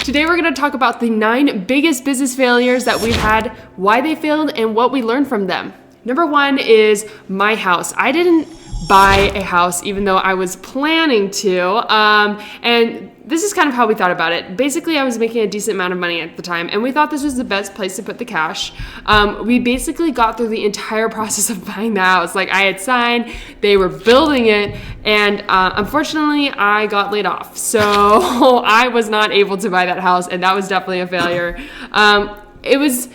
Today we're going to talk about the 9 biggest business failures that we've had, why they failed, and what we learned from them. Number 1 is my house. I didn't buy a house even though I was planning to, and this is kind of how we thought about it. Basically, I was making a decent amount of money at the time, and we thought this was the best place to put the cash. We basically got through the entire process of buying the house. Like, I had signed, they were building it, and unfortunately, I got laid off. So I was not able to buy that house, and that was definitely a failure. It was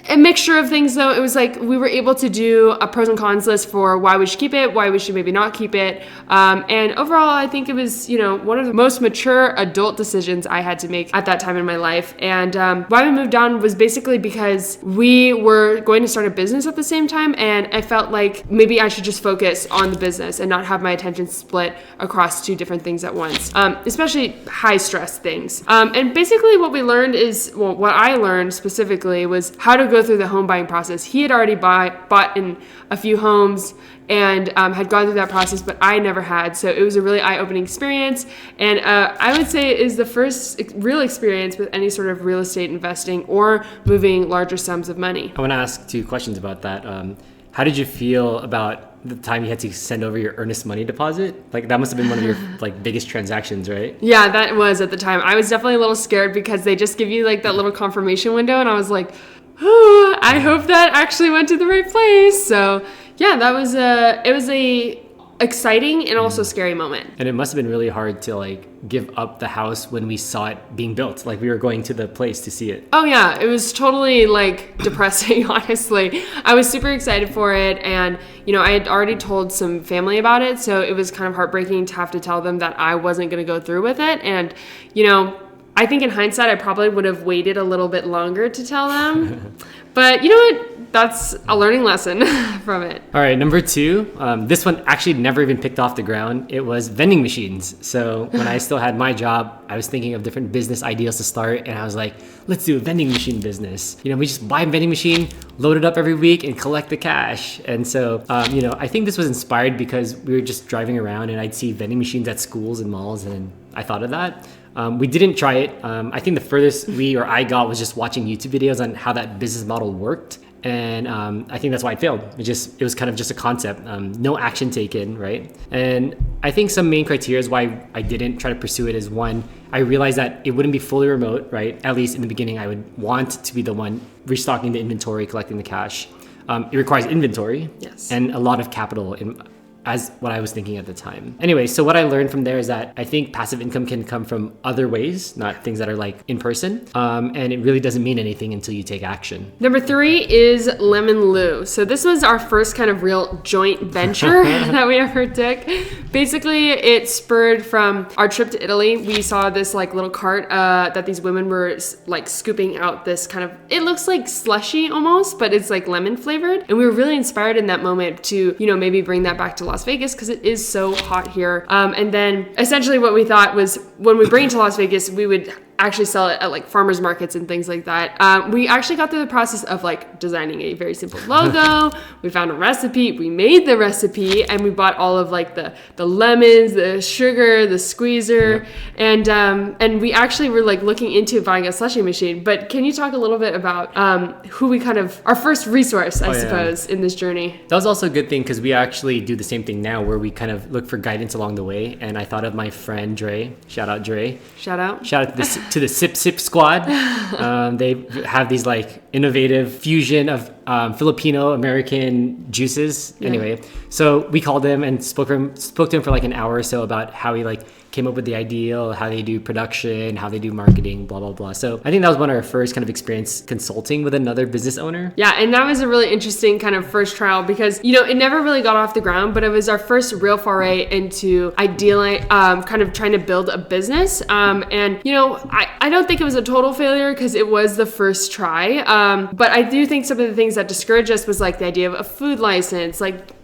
a mixture of things, though. It was like we were able to do a pros and cons list for why we should keep it, why we should maybe not keep it. And overall, I think it was, one of the most mature adult decisions I had to make at that time in my life. And why we moved on was basically because we were going to start a business at the same time. And I felt like maybe I should just focus on the business and not have my attention split across 2 different things at once, especially high stress things. And basically what we learned is, what I learned specifically was how to go through the home buying process. He had already bought in a few homes and had gone through that process, but I never had. So it was a really eye-opening experience. And I would say it is the first real experience with any sort of real estate investing or moving larger sums of money. I want to ask 2 questions about that. How did you feel about the time you had to send over your earnest money deposit? Like, that must have been one of your biggest transactions, right? Yeah, that was at the time. I was definitely a little scared because they just give you that little confirmation window, and I was like, oh, I hope that actually went to the right place. So yeah, it was a exciting and also scary moment. And it must have been really hard to give up the house when we saw it being built. Like, we were going to the place to see it. Oh yeah, it was totally depressing, honestly. I was super excited for it, and I had already told some family about it, so it was kind of heartbreaking to have to tell them that I wasn't going to go through with it. And I think in hindsight, I probably would have waited a little bit longer to tell them. But you know what? That's a learning lesson from it. All right, number 2. This one actually never even picked off the ground. It was vending machines. So when I still had my job, I was thinking of different business ideas to start. And I was like, let's do a vending machine business. We just buy a vending machine, load it up every week, and collect the cash. And so, I think this was inspired because we were just driving around and I'd see vending machines at schools and malls. And I thought of that. We didn't try it. I think the furthest I got was just watching YouTube videos on how that business model worked. And I think that's why it failed. It was kind of just a concept, no action taken, right? And I think some main criteria why I didn't try to pursue it is, 1, I realized that it wouldn't be fully remote, right? At least in the beginning, I would want to be the one restocking the inventory, collecting the cash. It requires inventory, yes, and a lot of capital as what I was thinking at the time. Anyway, so what I learned from there is that I think passive income can come from other ways, not things that are in person. And it really doesn't mean anything until you take action. Number 3 is Lemon Lou. So this was our first kind of real joint venture that we ever took. Basically, it spurred from our trip to Italy. We saw this little cart that these women were scooping out this kind of, it looks like slushy almost, but it's lemon flavored. And we were really inspired in that moment to, maybe bring that back to Las Vegas because it is so hot here. And then essentially what we thought was when we bring it to Las Vegas, we would actually sell it at farmers markets and things like that. We actually got through the process of designing a very simple logo. We found a recipe, we made the recipe, and we bought all of the lemons, the sugar, the squeezer, and we actually were looking into buying a slushie machine. But can you talk a little bit about who we our first resource, I suppose, in this journey? That was also a good thing because we actually do the same thing now where we kind of look for guidance along the way. And I thought of my friend Dre. Shout out Dre. Shout out to the Sip Sip Squad. They have these innovative fusion of Filipino American juices. Yeah. Anyway, so we called him and spoke to him for an hour or so about how he came up with the ideal, how they do production, how they do marketing, blah, blah, blah. So I think that was one of our first kind of experience consulting with another business owner. Yeah, and that was a really interesting kind of first trial because, it never really got off the ground, but it was our first real foray into ideally kind of trying to build a business. And, I don't think it was a total failure because it was the first try. But I do think some of the things that discouraged us was the idea of a food license,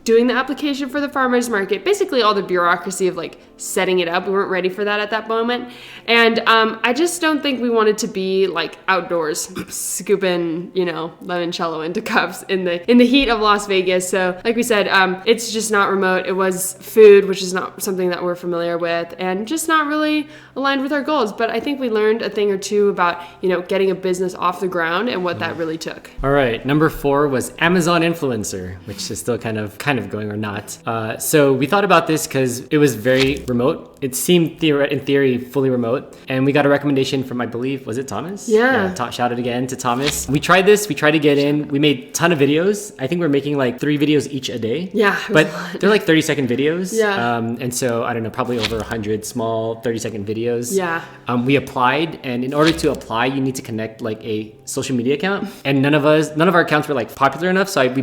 doing the application for the farmer's market, basically all the bureaucracy of like setting it up. We weren't ready for that at that moment. And I just don't think we wanted to be like outdoors scooping, limoncello into cups in the heat of Las Vegas. So like we said, it's just not remote. It was food, which is not something that we're familiar with, and just not really aligned with our goals. But I think we learned a thing or two about, getting a business off the ground and what that really took. All right, number 4 was Amazon influencer, which is still kind of going or not. So we thought about this because it was very remote. It seemed in theory fully remote, and we got a recommendation from, I believe, was it Thomas? Yeah. Shout out again to Thomas. We tried this. We tried to get in. We made a ton of videos. I think we're making like 3 videos each a day. Yeah. But they're like 30-second videos. Yeah. And so I don't know, probably over 100 small 30-second videos. Yeah. We applied, and in order to apply, you need to connect like a social media account, and none of our accounts were like popular enough. So we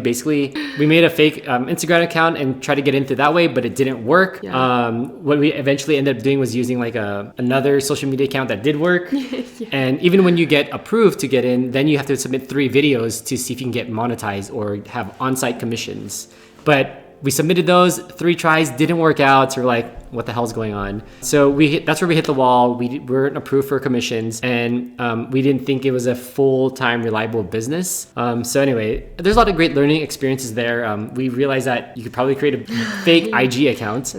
made a fake Instagram account and tried to get in through that way, but it didn't work. Yeah. What we eventually ended up doing was using like another social media account that did work. Yeah. And even when you get approved to get in, then you have to submit 3 videos to see if you can get monetized or have on-site commissions. But we submitted those 3 tries, didn't work out. So we're like, what the hell's going on? So that's where we hit the wall. We weren't approved for commissions, and we didn't think it was a full-time reliable business. So anyway, there's a lot of great learning experiences there. We realized that you could probably create a fake IG account.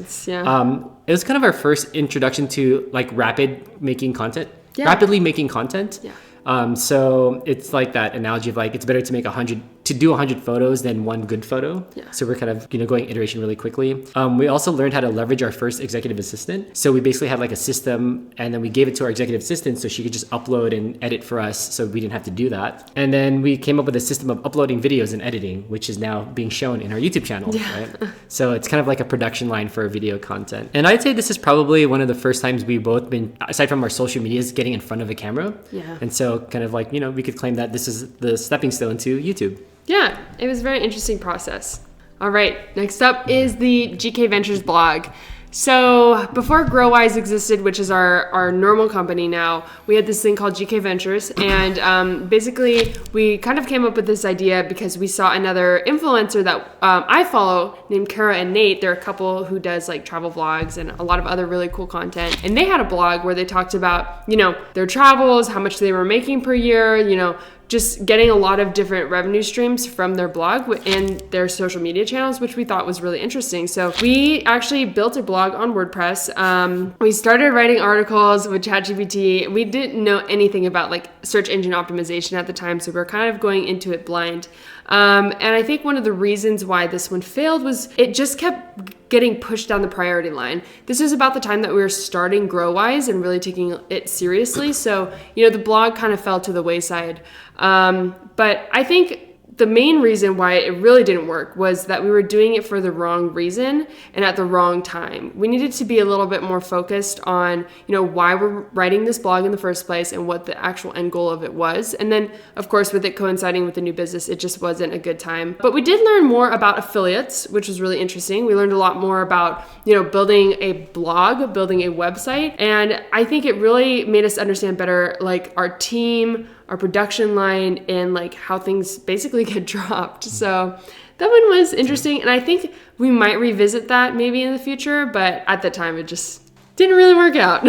It was kind of our first introduction to like rapidly making content. Yeah. So it's like that analogy of like, it's better to do 100 photos than 1 good photo. Yeah. So we're kind of, going iteration really quickly. We also learned how to leverage our first executive assistant. So we basically had like a system, and then we gave it to our executive assistant so she could just upload and edit for us, so we didn't have to do that. And then we came up with a system of uploading videos and editing, which is now being shown in our YouTube channel. Yeah. Right? So it's kind of like a production line for video content. And I'd say this is probably one of the first times we've both been, aside from our social medias, getting in front of a camera. Yeah. And so kind of like, we could claim that this is the stepping stone to YouTube. Yeah, it was a very interesting process. All right, next up is the GK Ventures blog. So before GrowWise existed, which is our normal company now, we had this thing called GK Ventures. And basically, we kind of came up with this idea because we saw another influencer that I follow named Kara and Nate. They're a couple who does like travel vlogs and a lot of other really cool content. And they had a blog where they talked about, their travels, how much they were making per year, just getting a lot of different revenue streams from their blog and their social media channels, which we thought was really interesting. So we actually built a blog on WordPress. We started writing articles with ChatGPT. We didn't know anything about like search engine optimization at the time, so we were kind of going into it blind. And I think one of the reasons why this one failed was it just kept getting pushed down the priority line. This was about the time that we were starting GrowWise and really taking it seriously. So, the blog kind of fell to the wayside. But I think the main reason why it really didn't work was that we were doing it for the wrong reason and at the wrong time. We needed to be a little bit more focused on, why we're writing this blog in the first place and what the actual end goal of it was. And then, of course, with it coinciding with the new business, it just wasn't a good time. But we did learn more about affiliates, which was really interesting. We learned a lot more about, building a blog, building a website. And I think it really made us understand better, like our team, our production line, and like how things basically get dropped. So that one was interesting. And I think we might revisit that maybe in the future, but at the time it just didn't really work out.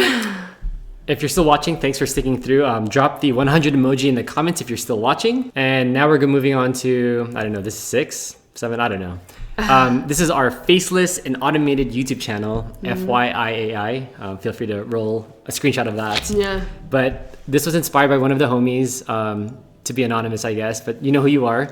If you're still watching, thanks for sticking through. Drop the 100 emoji in the comments if you're still watching. And now we're moving on to, I don't know, this is 6, 7, I don't know. This is our faceless and automated YouTube channel, FYI AI. Feel free to roll a screenshot of that. Yeah. But this was inspired by one of the homies, to be anonymous, I guess, but you know who you are.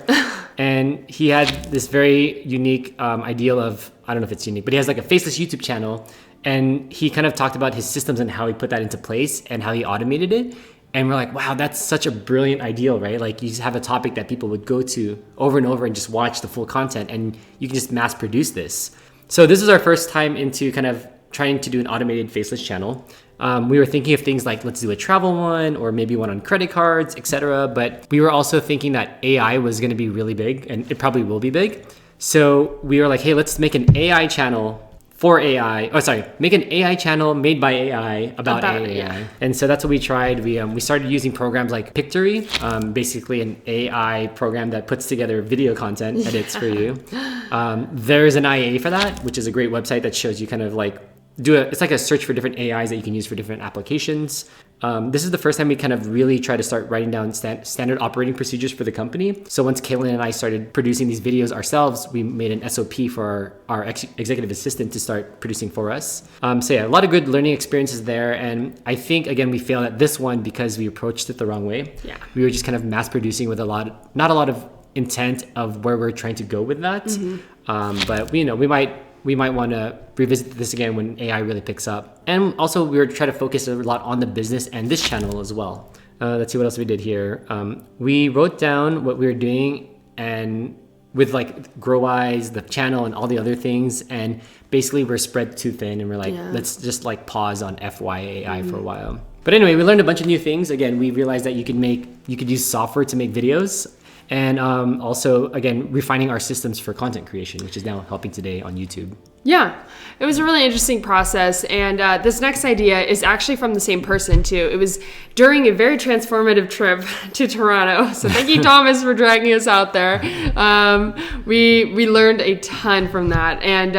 And he had this very unique ideal of, I don't know if it's unique, but he has like a faceless YouTube channel. And he kind of talked about his systems and how he put that into place and how he automated it. And we're like, wow, that's such a brilliant ideal, right? Like you just have a topic that people would go to over and over and just watch the full content, and you can just mass produce this. So this is our first time into kind of trying to do an automated faceless channel. We were thinking of things like, let's do a travel one or maybe one on credit cards, etc. But we were also thinking that AI was going to be really big, and it probably will be big. So we were like, hey, let's make an AI channel for AI. Oh, sorry, make an AI channel made by AI about AI. Yeah. And so that's what we tried. We started using programs like Pictory, basically an AI program that puts together video content, edits for you. There's an IA for that, which is a great website that shows you kind of like it's like a search for different AIs that you can use for different applications. This is the first time we kind of really try to start writing down standard operating procedures for the company. So once Kayla and I started producing these videos ourselves, we made an SOP for our executive assistant to start producing for us. So yeah, a lot of good learning experiences there. And I think, again, we failed at this one because we approached it the wrong way. Yeah. We were just kind of mass producing with not a lot of intent of where we're trying to go with that. But we might want to revisit this again when AI really picks up. And also we were trying to focus a lot on the business and this channel as well. Let's see what else we did here. We wrote down what we were doing and with like GrowWise, the channel and all the other things. And basically we're spread too thin and we're like, let's just like pause on FYI AI for a while. But anyway, we learned a bunch of new things. Again, we realized that you could use software to make videos. And also, again, refining our systems for content creation, which is now helping today on YouTube. Yeah, it was a really interesting process. And this next idea is actually from the same person, too. It was during a very transformative trip to Toronto. So thank you, Thomas, for dragging us out there. We learned a ton from that. And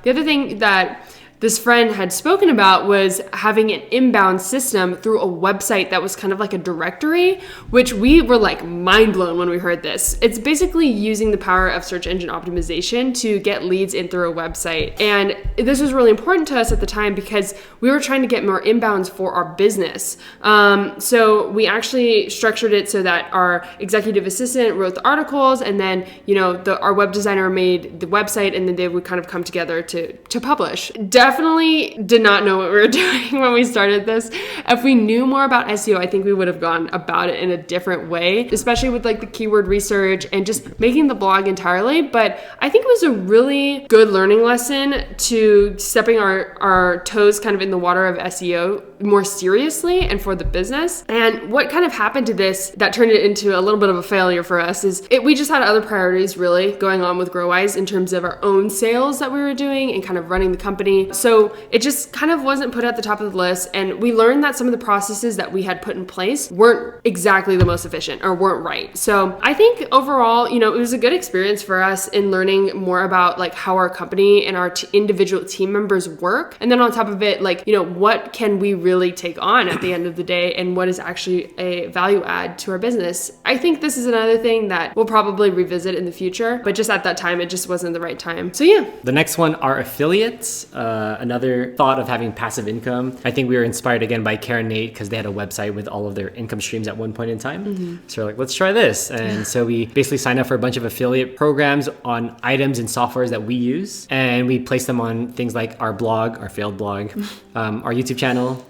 the other thing that this friend had spoken about was having an inbound system through a website that was kind of like a directory, which we were like mind blown when we heard this. It's basically using the power of search engine optimization to get leads in through a website. And this was really important to us at the time because we were trying to get more inbounds for our business. So we actually structured it so that our executive assistant wrote the articles, and then, our web designer made the website, and then they would kind of come together to publish. Definitely did not know what we were doing when we started this. If we knew more about SEO, I think we would have gone about it in a different way, especially with like the keyword research and just making the blog entirely. But I think it was a really good learning lesson to stepping our toes kind of in the water of SEO more seriously and for the business. And what kind of happened to this that turned it into a little bit of a failure for us is we just had other priorities really going on with GrowWise in terms of our own sales that we were doing and kind of running the company. So it just kind of wasn't put at the top of the list. And we learned that some of the processes that we had put in place weren't exactly the most efficient or weren't right. So I think overall, it was a good experience for us in learning more about like how our company and our individual team members work. And then on top of it, like, what can we really take on at the end of the day and what is actually a value add to our business. I think this is another thing that we'll probably revisit in the future, but just at that time, it just wasn't the right time. So yeah. The next one are affiliates. Another thought of having passive income. I think we were inspired again by Karen Nate because they had a website with all of their income streams at one point in time. Mm-hmm. So we're like, let's try this. And so we basically signed up for a bunch of affiliate programs on items and softwares that we use. And we placed them on things like our blog, our failed blog, our YouTube channel.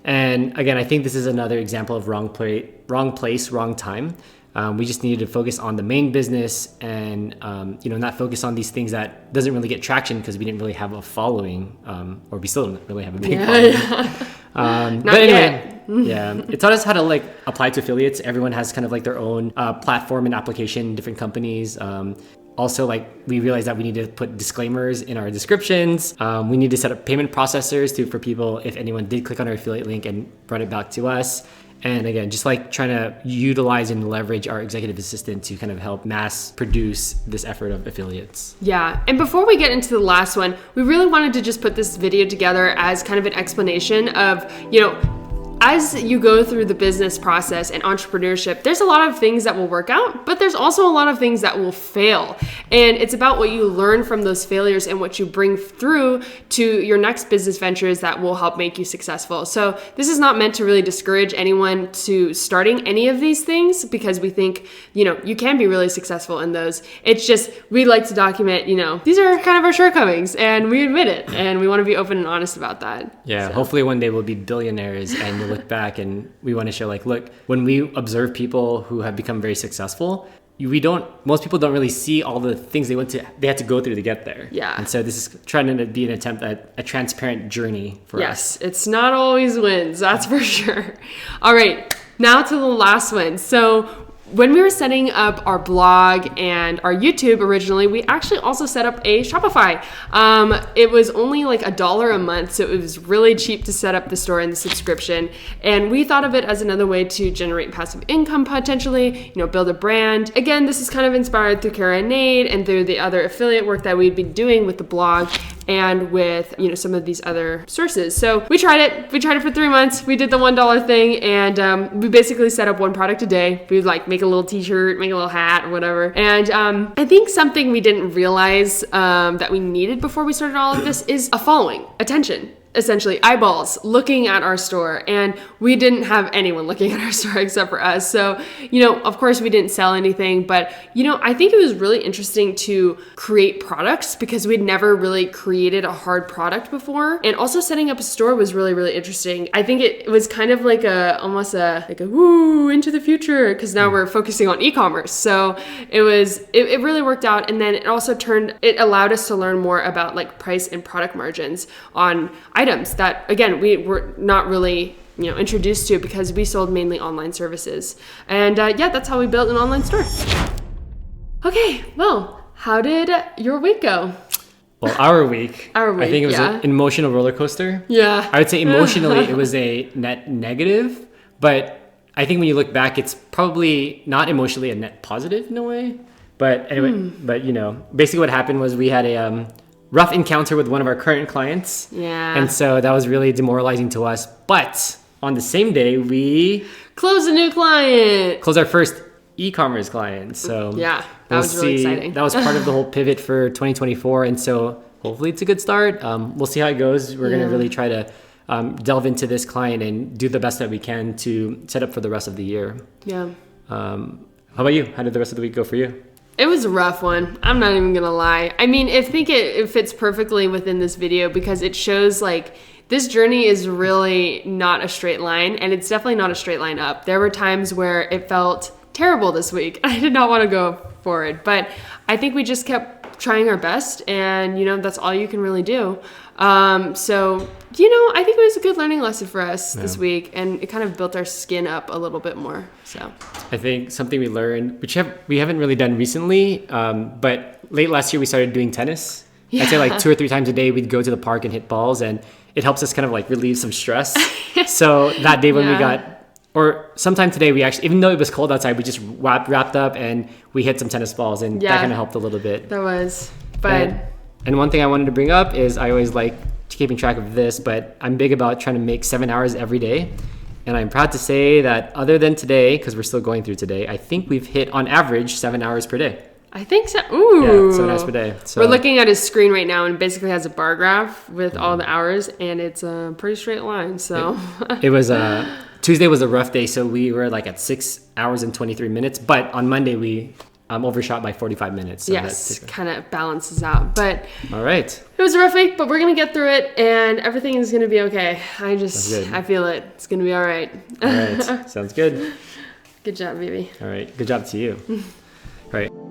And again, I think this is another example of wrong place, wrong time. We just needed to focus on the main business and, not focus on these things that doesn't really get traction because we didn't really have a following, or we still don't really have a big following. But anyway, it taught us how to like apply to affiliates. Everyone has kind of like their own platform and application, different companies. Also, like we realized that we need to put disclaimers in our descriptions. We need to set up payment processors for people if anyone did click on our affiliate link and brought it back to us. And again, just like trying to utilize and leverage our executive assistant to kind of help mass produce this effort of affiliates. Yeah. And before we get into the last one, we really wanted to just put this video together as kind of an explanation of, as you go through the business process and entrepreneurship, there's a lot of things that will work out, but there's also a lot of things that will fail. And it's about what you learn from those failures and what you bring through to your next business ventures that will help make you successful. So this is not meant to really discourage anyone to starting any of these things because we think, you can be really successful in those. It's just, we like to document, these are kind of our shortcomings and we admit it and we want to be open and honest about that. Yeah. So. Hopefully one day we'll be billionaires and we'll look back and we want to show like, look, when we observe people who have become very successful, most people don't really see all the things they had to go through to get there. Yeah. And so this is trying to be an attempt at a transparent journey for us. Yes, it's not always wins, that's for sure. All right, now to the last one. So when we were setting up our blog and our YouTube originally, we actually also set up a Shopify. It was only like $1 a month, so it was really cheap to set up the store and the subscription. And we thought of it as another way to generate passive income potentially, build a brand. Again, this is kind of inspired through Kara and Nate and through the other affiliate work that we'd been doing with the blog and with some of these other sources. So we tried it. We tried it for 3 months. We did the $1 thing, and we basically set up one product a day. We would like make a little t-shirt, make a little hat or whatever. And I think something we didn't realize that we needed before we started all of this is a following, attention. Essentially eyeballs looking at our store, and we didn't have anyone looking at our store except for us. So, of course we didn't sell anything, but I think it was really interesting to create products because we'd never really created a hard product before. And also setting up a store was really, really interesting. I think it was kind of like almost a woo into the future, because now we're focusing on e-commerce. So it really worked out. And then it also it allowed us to learn more about like price and product margins on items that, again, we were not really introduced to because we sold mainly online services. And that's how we built an online store. Okay, well, how did your week go? Well, our week, I think it was an emotional roller coaster. Yeah. I would say emotionally it was a net negative, but I think when you look back, it's probably not emotionally a net positive in a way. But anyway, basically what happened was we had a rough encounter with one of our current clients. Yeah. And so that was really demoralizing to us. But on the same day, we closed a new client. Closed our first e-commerce client. So yeah, that was really exciting. That was part of the whole pivot for 2024. And so hopefully it's a good start. We'll see how it goes. We're going to really try to delve into this client and do the best that we can to set up for the rest of the year. Yeah. How about you? How did the rest of the week go for you? It was a rough one. I'm not even gonna lie. I mean, I think it fits perfectly within this video because it shows like this journey is really not a straight line, and it's definitely not a straight line up. There were times where it felt terrible this week. I did not want to go forward, but I think we just kept trying our best, and that's all you can really do. So I think it was a good learning lesson for us this week, and it kind of built our skin up a little bit more. So I think something we learned, which we haven't really done recently, but late last year we started doing tennis. Yeah. I'd say like 2 or 3 times a day we'd go to the park and hit balls, and it helps us kind of like relieve some stress. So that day when we or sometime today we actually, even though it was cold outside, we just wrapped up and we hit some tennis balls, and that kind of helped a little bit. That was fun. And one thing I wanted to bring up is I always like keeping track of this, but I'm big about trying to make 7 hours every day. And I'm proud to say that other than today, because we're still going through today, I think we've hit on average 7 hours per day. I think so. Ooh. Yeah, 7 hours per day. So we're looking at his screen right now, and it basically has a bar graph with all the hours, and it's a pretty straight line. So it was Tuesday was a rough day, so we were like at 6 hours and 23 minutes. But on Monday we overshot by 45 minutes. So yes, kind of balances out. But all right, it was a rough week, but we're gonna get through it, and everything is gonna be okay. I feel it. It's gonna be all right. All right, sounds good. Good job, baby. All right, good job to you. All right.